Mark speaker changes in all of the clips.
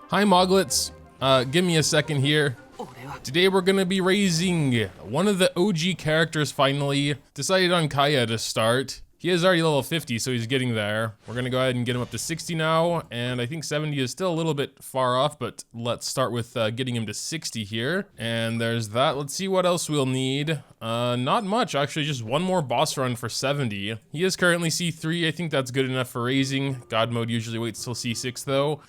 Speaker 1: Hi Moglets, give me a second here. Today we're gonna be raising one of the OG characters finally. Decided on Kaeya to start. He is already level 50, so he's getting there. We're gonna go ahead and get him up to 60 now, and I think 70 is still a little bit far off, but let's start with getting him to 60 here. And there's that. Let's see what else we'll need. Not much, actually, just one more boss run for 70. He is currently C3, I think that's good enough for raising. God mode usually waits till C6 though.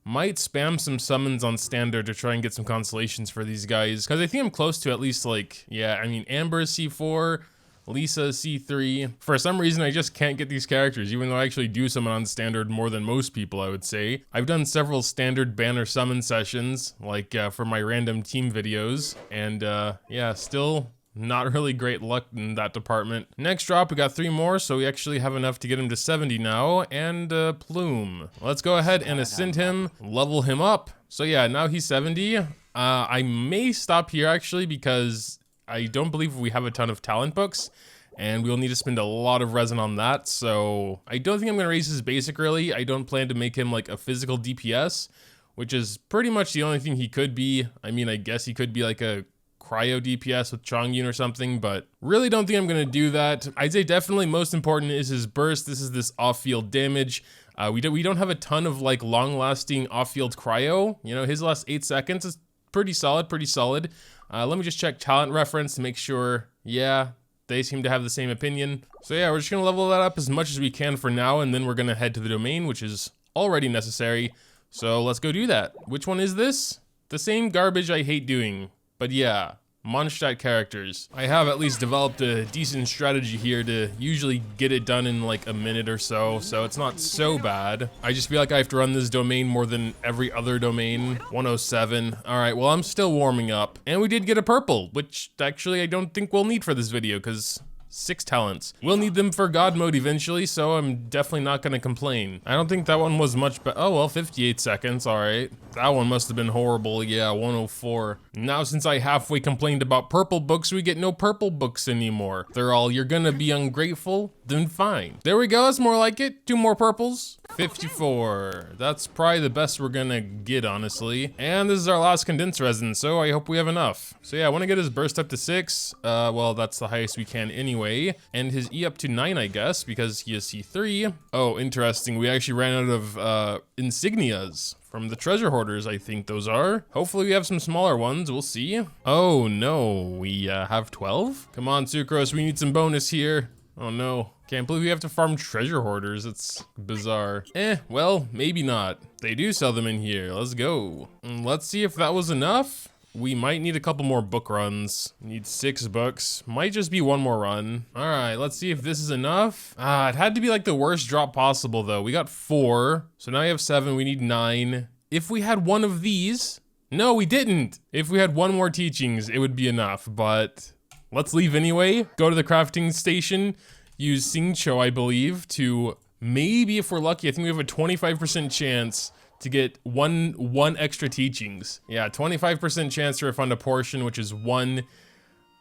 Speaker 1: Might spam some summons on standard to try and get some constellations for these guys, because I think I'm close to at least like, yeah, I mean, Amber is C4, Lisa is C3. For some reason, I just can't get these characters, even though I actually do summon on standard more than most people, I would say. I've done several standard banner summon sessions, like for my random team videos, and yeah, still not really great luck in that department. Next drop, we got 3 more, so we actually have enough to get him to 70 now, and Plume. Let's go ahead and ascend him, level him up. So yeah, now he's 70. I may stop here actually, because I don't believe we have a ton of talent books, and we'll need to spend a lot of resin on that, so I don't think I'm gonna raise his basic really. I don't plan to make him like a physical DPS, which is pretty much the only thing he could be. I mean, I guess he could be like a cryo DPS with Chongyun or something, but really don't think I'm gonna do that. I'd say definitely most important is his burst. This is this off-field damage. We don't have a ton of like long-lasting off-field cryo. You know, his last 8 seconds is pretty solid, let me just check talent reference to make sure. Yeah, they seem to have the same opinion. So yeah, we're just gonna level that up as much as we can for now, and then we're gonna head to the domain, which is already necessary. So let's go do that. Which one is this? The same garbage I hate doing. But yeah, Mondstadt characters. I have at least developed a decent strategy here to usually get it done in like a minute or so it's not so bad. I just feel like I have to run this domain more than every other domain. 107. All right, well, I'm still warming up. And we did get a purple, which actually I don't think we'll need for this video, because 6 talents. We'll need them for God mode eventually, so I'm definitely not gonna complain. I don't think that one was much better. Oh well, 58 seconds, all right. That one must have been horrible, yeah, 104. Now since I halfway complained about purple books, we get no purple books anymore. They're all, you're gonna be ungrateful, then fine. There we go, that's more like it. 2 more purples. 54. That's probably the best we're gonna get, honestly. And this is our last condensed resin, so I hope we have enough. So yeah, I wanna get his burst up to 6. Well, that's the highest we can anyway. And his E up to 9, I guess, because he is C3. Oh, interesting. We actually ran out of insignias from the treasure hoarders, I think those are. Hopefully we have some smaller ones, we'll see. Oh no, we have 12? Come on, Sucrose, we need some bonus here. Oh no, can't believe we have to farm treasure hoarders, it's bizarre. Well, maybe not. They do sell them in here, let's go. Let's see if that was enough. We might need a couple more book runs. Need 6 books. Might just be 1 more run. All right, let's see if this is enough. It had to be like the worst drop possible though. We got 4, so now we have 7, we need 9. If we had one of these, no, we didn't. If we had 1 more teachings, it would be enough, but let's leave anyway. Go to the crafting station, use Singcho, I believe, to maybe, if we're lucky, I think we have a 25% chance to get one extra teachings. Yeah, 25% chance to refund a portion, which is 1,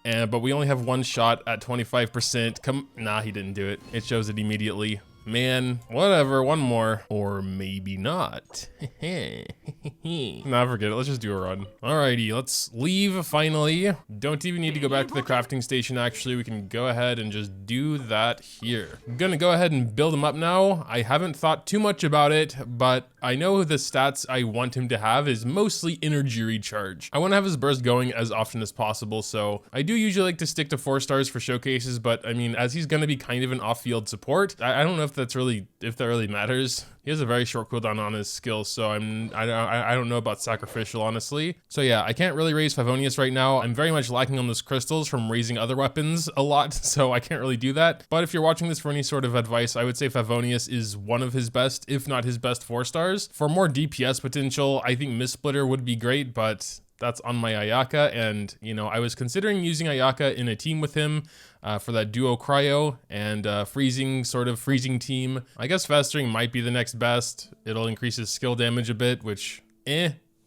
Speaker 1: but we only have 1 shot at 25%. Nah, he didn't do it. It shows it immediately. Man, whatever, 1 more. Or maybe not. Nah, forget it, let's just do a run. Alrighty, let's leave finally. Don't even need to go back to the crafting station, actually. We can go ahead and just do that here. I'm gonna go ahead and build him up now. I haven't thought too much about it, but I know the stats I want him to have is mostly energy recharge. I wanna have his burst going as often as possible, so I do usually like to stick to 4 stars for showcases, but I mean, as he's gonna be kind of an off-field support, I don't know if that really matters. He has a very short cooldown on his skills, so I don't know about sacrificial, honestly. So yeah, I can't really raise Favonius right now. I'm very much lacking on those crystals from raising other weapons a lot, so I can't really do that. But if you're watching this for any sort of advice, I would say Favonius is one of his best, if not his best 4 stars. For more DPS potential, I think Mistsplitter would be great, but that's on my Ayaka, and you know, I was considering using Ayaka in a team with him for that duo cryo and freezing team. I guess Festering might be the next best. It'll increase his skill damage a bit, which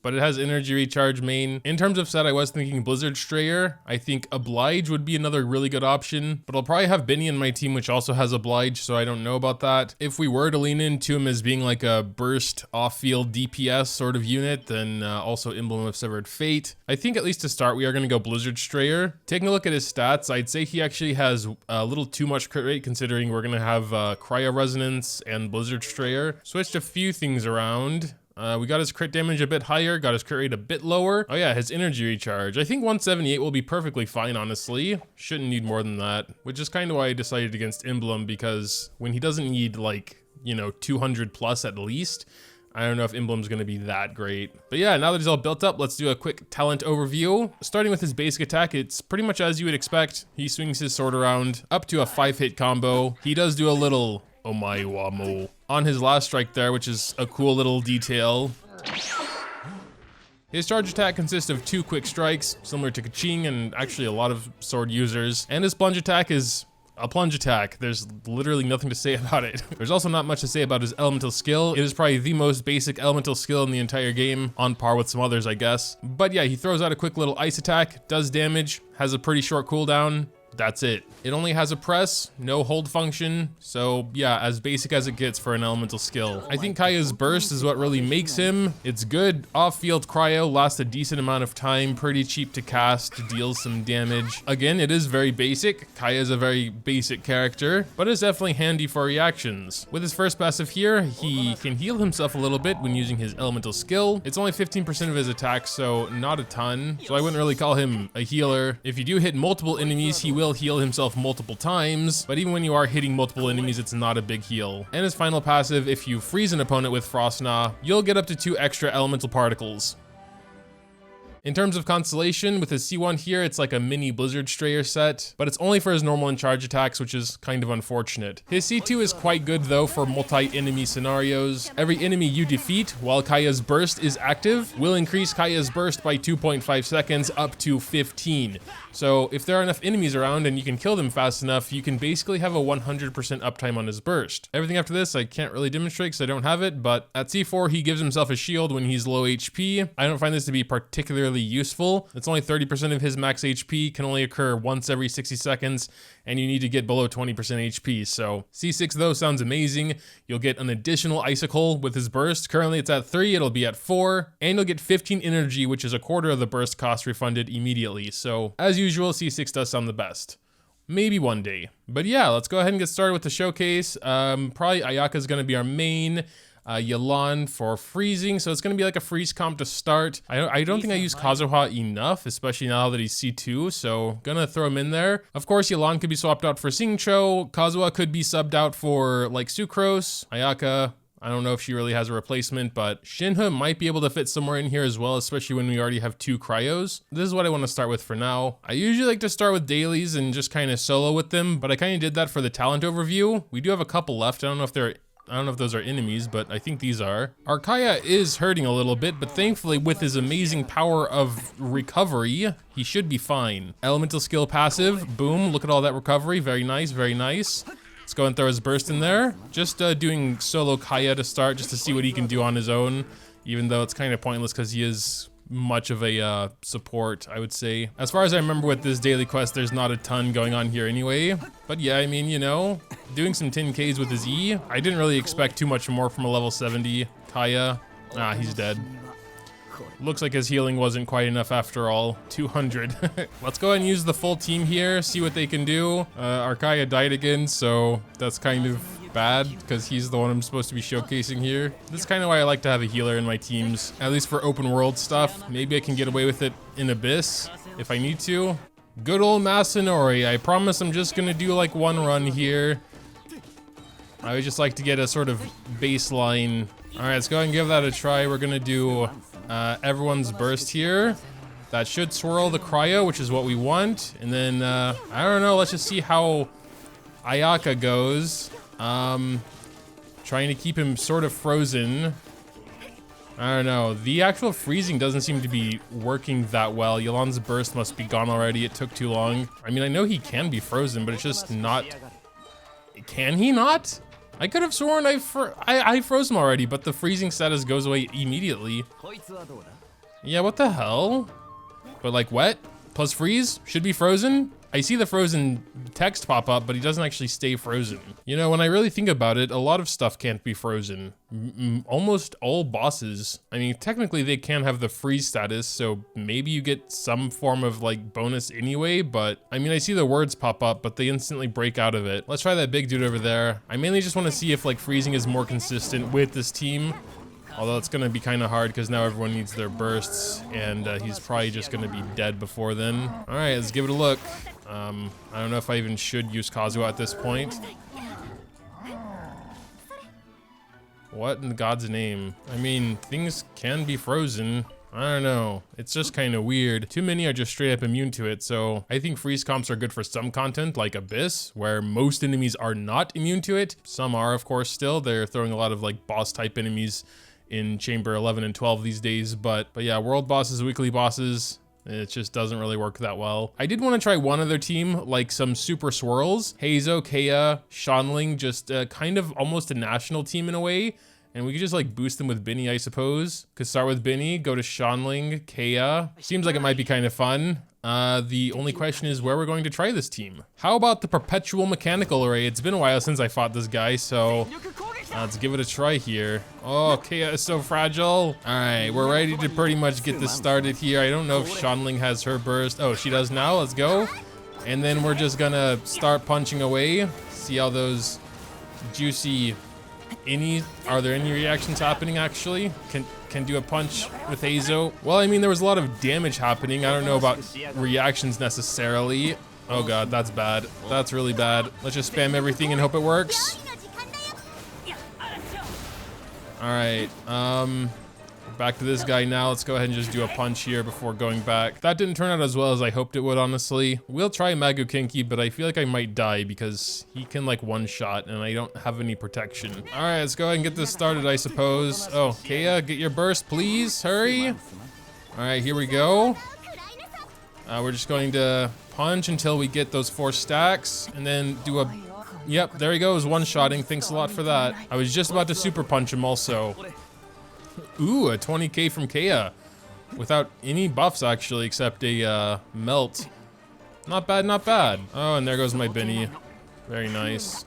Speaker 1: but it has energy recharge main. In terms of set, I was thinking Blizzard Strayer. I think Oblige would be another really good option, but I'll probably have Benny in my team, which also has Oblige, so I don't know about that. If we were to lean into him as being like a burst off-field DPS sort of unit, then also Emblem of Severed Fate. I think at least to start, we are going to go Blizzard Strayer. Taking a look at his stats, I'd say he actually has a little too much crit rate considering we're going to have Cryo Resonance and Blizzard Strayer. Switched a few things around. We got his crit damage a bit higher, got his crit rate a bit lower. Oh yeah, his energy recharge. I think 178 will be perfectly fine, honestly. Shouldn't need more than that, which is kind of why I decided against Emblem, because when he doesn't need like, you know, 200 plus at least, I don't know if Emblem's gonna be that great. But yeah, now that he's all built up, let's do a quick talent overview. Starting with his basic attack, it's pretty much as you would expect. He swings his sword around up to a 5-hit combo. He does do a little Omae wa mo on his last strike there, which is a cool little detail. His charge attack consists of 2 quick strikes, similar to Kaching and actually a lot of sword users. And his plunge attack is a plunge attack. There's literally nothing to say about it. There's also not much to say about his elemental skill. It is probably the most basic elemental skill in the entire game, on par with some others, I guess. But yeah, he throws out a quick little ice attack, does damage, has a pretty short cooldown. That's it. It only has a press, no hold function, so yeah, as basic as it gets for an elemental skill. I think Kaeya's burst is what really makes him. It's good. Off-field cryo lasts a decent amount of time, pretty cheap to cast, deals some damage. Again, it is very basic. Kaeya is a very basic character, but it's definitely handy for reactions. With his first passive here, he can heal himself a little bit when using his elemental skill. It's only 15% of his attack, so not a ton. So I wouldn't really call him a healer. If you do hit multiple enemies, he will heal himself multiple times, but even when you are hitting multiple enemies, it's not a big heal. And his final passive, if you freeze an opponent with Frost Gnaw, you'll get up to 2 extra elemental particles. In terms of Constellation, with his C1 here, it's like a mini Blizzard Strayer set, but it's only for his normal and charge attacks, which is kind of unfortunate. His C2 is quite good though for multi-enemy scenarios. Every enemy you defeat while Kaeya's burst is active will increase Kaeya's burst by 2.5 seconds up to 15. So if there are enough enemies around and you can kill them fast enough, you can basically have a 100% uptime on his burst. Everything after this I can't really demonstrate because I don't have it, but at C4 he gives himself a shield when he's low HP. I don't find this to be particularly useful. It's only 30% of his max HP, can only occur once every 60 seconds, and you need to get below 20% HP. So C6 though sounds amazing. You'll get an additional icicle with his burst. Currently it's at 3, it'll be at 4, and you'll get 15 energy, which is a quarter of the burst cost refunded immediately. So as usual, C6 does sound the best. Maybe one day. But yeah, let's go ahead and get started with the showcase. Probably Ayaka is going to be our main. Yelan for freezing, so it's going to be like a freeze comp to start. I don't think I use Kazuha enough, especially now that he's C2, so gonna throw him in there. Of course, Yelan could be swapped out for Xingqiu. Kazuha could be subbed out for like Sucrose. Ayaka, I don't know if she really has a replacement, but Shinha might be able to fit somewhere in here as well, especially when we already have 2 cryos. This is what I want to start with for now. I usually like to start with dailies and just kind of solo with them, but I kind of did that for the talent overview. We do have a couple left. I don't know if those are enemies, but I think these are. Our Kaeya is hurting a little bit, but thankfully with his amazing power of recovery, he should be fine. Elemental skill passive, boom, look at all that recovery, very nice, very nice. Let's go and throw his burst in there. Just doing solo Kaeya to start, just to see what he can do on his own, even though it's kind of pointless because he is much of a support, I would say. As far as I remember with this daily quest, there's not a ton going on here anyway. But yeah, I mean, you know, doing some 10Ks with his E. I didn't really expect too much more from a level 70 Kaeya. Ah, he's dead. Looks like his healing wasn't quite enough after all. 200. Let's go ahead and use the full team here, see what they can do. Our Kaeya died again, so that's kind of bad because he's the one I'm supposed to be showcasing here. This is kind of why I like to have a healer in my teams, at least for open world stuff. Maybe I can get away with it in Abyss if I need to. Good old Masanori. I promise I'm just gonna do like one run here. I would just like to get a sort of baseline. All right, let's go ahead and give that a try. We're gonna do everyone's burst here. That should swirl the cryo, which is what we want. And then I don't know, let's just see how Ayaka goes. Trying to keep him sort of frozen. I don't know. The actual freezing doesn't seem to be working that well. Yelan's burst must be gone already. It took too long. I mean, I know he can be frozen, but it's just not... Can he not? I could have sworn I froze him already, but the freezing status goes away immediately. Yeah, what the hell? But like wet plus freeze should be frozen? I see the frozen text pop up, but he doesn't actually stay frozen. You know, when I really think about it, a lot of stuff can't be frozen. Almost all bosses. I mean, technically they can have the freeze status, so maybe you get some form of like bonus anyway, but I mean, I see the words pop up, but they instantly break out of it. Let's try that big dude over there. I mainly just want to see if like freezing is more consistent with this team. Although it's gonna be kind of hard because now everyone needs their bursts, and he's probably just gonna be dead before then. All right, let's give it a look. I don't know if I even should use Kazuha at this point. What in God's name? I mean, things can be frozen. I don't know. It's just kind of weird. Too many are just straight up immune to it, so I think freeze comps are good for some content, like Abyss, where most enemies are not immune to it. Some are, of course, still. They're throwing a lot of like boss-type enemies in Chamber 11 and 12 these days, but yeah, world bosses, weekly bosses, it just doesn't really work that well. I did want to try one other team, like some super swirls. Hazo, Kaeya, Shanling, just kind of almost a national team in a way. And we could just like boost them with Binny, I suppose. Could start with Binny, go to Shanling, Kaeya. Seems like it might be kind of fun. The only question is where we're going to try this team. How about the Perpetual Mechanical Array? It's been a while since I fought this guy, so let's give it a try here. Oh, Kaeya is so fragile. All right, we're ready to pretty much get this started here. I don't know if Shanling has her burst. Oh, she does now. Let's go. And then we're just gonna start punching away. See how those juicy are there any reactions happening actually? Can do a punch with Hazo. Well, I mean, there was a lot of damage happening. I don't know about reactions necessarily. Oh God, that's bad. That's really bad. Let's just spam everything and hope it works. All right, back to this guy now. Let's go ahead and just do a punch here before going back. That didn't turn out as well as I hoped it would, honestly. We'll try Magu Kinky, but I feel like I might die because he can like one shot and I don't have any protection. All right, let's go ahead and get this started, I suppose. Oh, Kaeya, get your burst, please, hurry. All right, here we go. We're just going to punch until we get those 4 stacks and then do a, yep, there he goes, one-shotting. Thanks a lot for that. I was just about to super punch him also. Ooh, a 20k from Kaeya. Without any buffs, actually, except a melt. Not bad, not bad. Oh, and there goes my Binny. Very nice.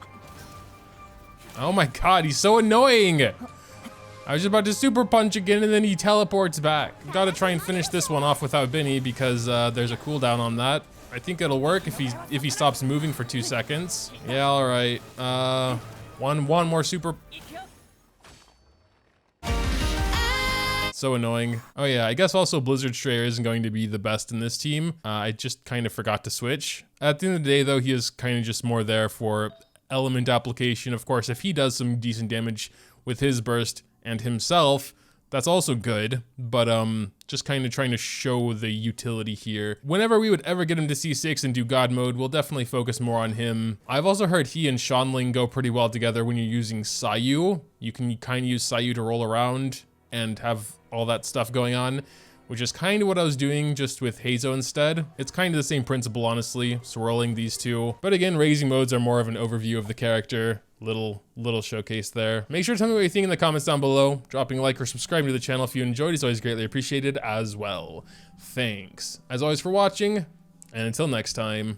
Speaker 1: Oh my God, he's so annoying. I was just about to super punch again, and then he teleports back. Gotta try and finish this one off without Binny because there's a cooldown on that. I think it'll work if he stops moving for 2 seconds. Yeah, all right. One more super. So annoying. Oh yeah, I guess also Blizzard Strayer isn't going to be the best in this team. I just kind of forgot to switch. At the end of the day though, he is kind of just more there for element application. Of course, if he does some decent damage with his burst and himself, that's also good, but just kind of trying to show the utility here. Whenever we would ever get him to C6 and do God mode, we'll definitely focus more on him. I've also heard he and Shanling go pretty well together when you're using Sayu. You can kind of use Sayu to roll around and have all that stuff going on, which is kind of what I was doing just with Hazo instead. It's kind of the same principle, honestly, swirling these two. But again, raising modes are more of an overview of the character. Little showcase there. Make sure to tell me what you think in the comments down below. Dropping a like or subscribing to the channel if you enjoyed is always greatly appreciated as well. Thanks, as always, for watching, and until next time.